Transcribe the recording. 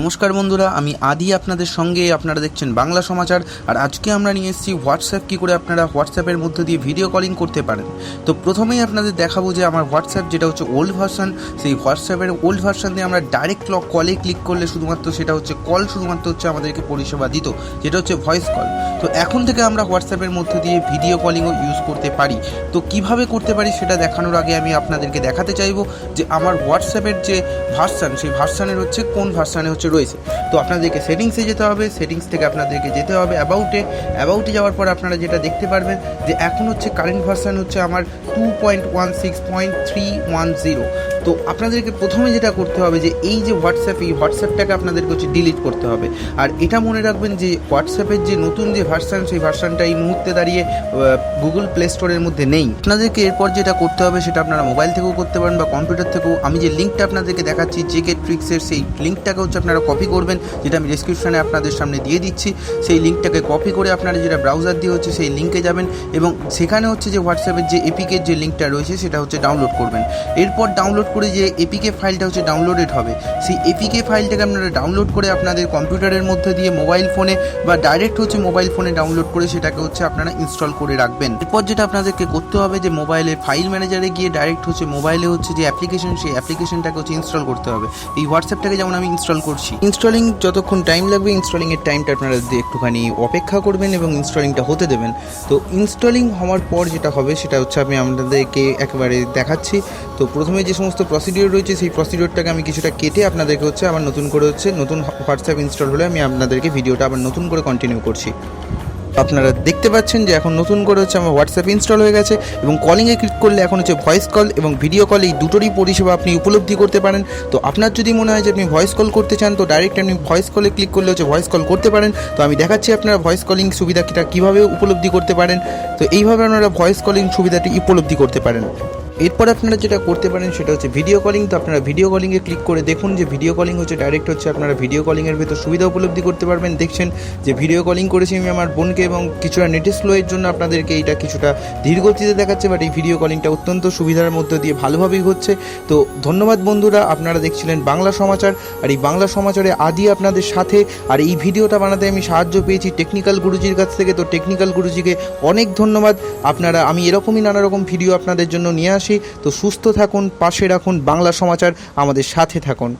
নমস্কার বন্ধুরা, আমি আদি আপনাদের সঙ্গে। আপনারা দেখছেন বাংলা সমাচার। আর আজকে আমরা নিয়ে এসেছি হোয়াটসঅ্যাপ কী করে আপনারা হোয়াটসঅ্যাপের মধ্যে দিয়ে ভিডিও কলিং করতে পারেন। তো প্রথমেই আপনাদের দেখাবো যে আমার হোয়াটসঅ্যাপ যেটা হচ্ছে ওল্ড ভার্সন, সেই হোয়াটসঅ্যাপের ওল্ড ভার্সন দিয়ে আমরা ডাইরেক্ট কলে ক্লিক করলে শুধুমাত্র সেটা হচ্ছে কল, শুধুমাত্র হচ্ছে আমাদেরকে পরিষেবা দিত, যেটা হচ্ছে ভয়েস কল। তো এখন থেকে আমরা হোয়াটসঅ্যাপের মধ্যে দিয়ে ভিডিও কলিংও ইউজ করতে পারি। তো কিভাবে করতে পারি সেটা দেখানোর আগে আমি আপনাদেরকে দেখাতে চাইবো যে আমার হোয়াটসঅ্যাপের যে ভার্সন, সেই ভার্সনের হচ্ছে কোন ভার্সনে হচ্ছে রয়েছে। তো আপনাদেরকে সেটিংসে যেতে হবে, সেটিংস থেকে আপনাদেরকে যেতে হবে অ্যাবাউটে যাওয়ার পর আপনারা যেটা দেখতে পারবেন যে এখন হচ্ছে কারেন্ট ভার্সন হচ্ছে আমার 2.16.310। তো আপনাদেরকে প্রথমে যেটা করতে হবে যে এই যে হোয়াটসঅ্যাপটাকে আপনাদেরকে হচ্ছে ডিলিট করতে হবে। আর এটা মনে রাখবেন যে হোয়াটসঅ্যাপের যে নতুন যে ভার্সন, সেই ভার্সনটা এই মুহূর্তে দাঁড়িয়ে গুগল প্লে স্টোরের মধ্যে নেই। আপনাদেরকে এরপর যেটা করতে হবে সেটা আপনারা মোবাইল থেকেও করতে পারেন বা কম্পিউটার থেকেও। আমি যে লিঙ্কটা আপনাদেরকে দেখাচ্ছি জেকে ট্রিক্সের, সেই লিঙ্কটাকে হচ্ছে আপনারা কপি করবেন, যেটা আমি ডেসক্রিপশনে আপনাদের সামনে দিয়ে দিচ্ছি। সেই লিঙ্কটাকে কপি করে আপনারা যেটা ব্রাউজার দিয়ে হচ্ছে সেই লিঙ্কে যাবেন এবং সেখানে হচ্ছে যে হোয়াটসঅ্যাপের যে এপিকের যে লিঙ্কটা রয়েছে সেটা হচ্ছে ডাউনলোড করবেন। এরপর ডাউনলোড করে যে এপিকে ফাইলটা হচ্ছে ডাউনলোডেড হবে, সেই এপিকে ফাইলটাকে আপনারা ডাউনলোড করে আপনাদের কম্পিউটারের মধ্যে দিয়ে মোবাইল ফোনে বা ডাইরেক্ট হচ্ছে মোবাইল ফোনে ডাউনলোড করে সেটাকে হচ্ছে আপনারা ইনস্টল করে রাখবেন। এরপর যেটা আপনাদেরকে করতে হবে যে মোবাইলে ফাইল ম্যানেজারে গিয়ে ডাইরেক্ট হচ্ছে মোবাইলে হচ্ছে যে অ্যাপ্লিকেশন, সেই অ্যাপ্লিকেশনটাকে হচ্ছে ইনস্টল করতে হবে। এই হোয়াটসঅ্যাপটাকে যেমন আমি ইনস্টল করছি, ইনস্টলিং যতক্ষণ টাইম লাগবে, ইনস্টলিংয়ের টাইমটা আপনারা একটুখানি অপেক্ষা করবেন এবং ইনস্টলিংটা হতে দেবেন। তো ইনস্টলিং হওয়ার পর যেটা হবে সেটা হচ্ছে আমি আপনাদেরকে একেবারে দেখাচ্ছি। তো প্রথমে যে সমস্ত প্রসিডিওর রয়েছে সেই প্রসিডিওরটাকে আমি কিছুটা কেটে আপনাদেরকে হচ্ছে আবার নতুন করে হচ্ছে নতুন হোয়াটসঅ্যাপ ইনস্টল হলে আমি আপনাদেরকে ভিডিওটা আবার নতুন করে কন্টিনিউ করছি। আপনারা দেখতে পাচ্ছেন যে এখন নতুন করে হচ্ছে আমার হোয়াটসঅ্যাপ ইনস্টল হয়ে গেছে এবং কলিংয়ে ক্লিক করলে এখন হচ্ছে ভয়েস কল এবং ভিডিও কল, এই দুটোরই পরিষেবা আপনি উপলব্ধি করতে পারেন। তো আপনার যদি মনে হয় যে আপনি ভয়েস কল করতে চান, তো ডাইরেক্ট আপনি ভয়েস কলে ক্লিক করলে হচ্ছে ভয়েস কল করতে পারেন। তো আমি দেখাচ্ছি আপনারা ভয়েস কলিং সুবিধাটা কীভাবে উপলব্ধি করতে পারেন। তো এইভাবে আপনারা ভয়েস কলিং সুবিধাটি উপলব্ধি করতে পারেন। এরপর আপনারা যেটা করতে পারেন সেটা হচ্ছে ভিডিও কলিং। তো আপনারা ভিডিও কলিংয়ে ক্লিক করে দেখুন যে ভিডিও কলিং হচ্ছে ডাইরেক্ট হচ্ছে আপনারা ভিডিও কলিংয়ের ভেতর সুবিধা উপলব্ধি করতে পারবেন। দেখছেন যে ভিডিও কলিং করেছি আমি আমার বোনকে এবং কিছুটা নেটের স্লোয়ের জন্য আপনাদেরকে এইটা কিছুটা ধীর গতিতে দেখাচ্ছে, বাট এই ভিডিও কলিংটা অত্যন্ত সুবিধার মধ্যে দিয়ে ভালোভাবেই হচ্ছে। তো ধন্যবাদ বন্ধুরা, আপনারা দেখছিলেন বাংলা সমাচার। আর এই বাংলা সমাচারে আদি আপনাদের সাথে। আর এই ভিডিওটা বানাতে আমি সাহায্য পেয়েছি টেকনিক্যাল গুরুজির কাছ থেকে। তো টেকনিক্যাল গুরুজিকে অনেক ধন্যবাদ। আমি এরকমই নানা রকম ভিডিও আপনাদের জন্য নিয়ে আসি। তো সুস্থ থাকুন, পাশে রাখুন বাংলা সমাচার, আমাদের সাথে থাকুন।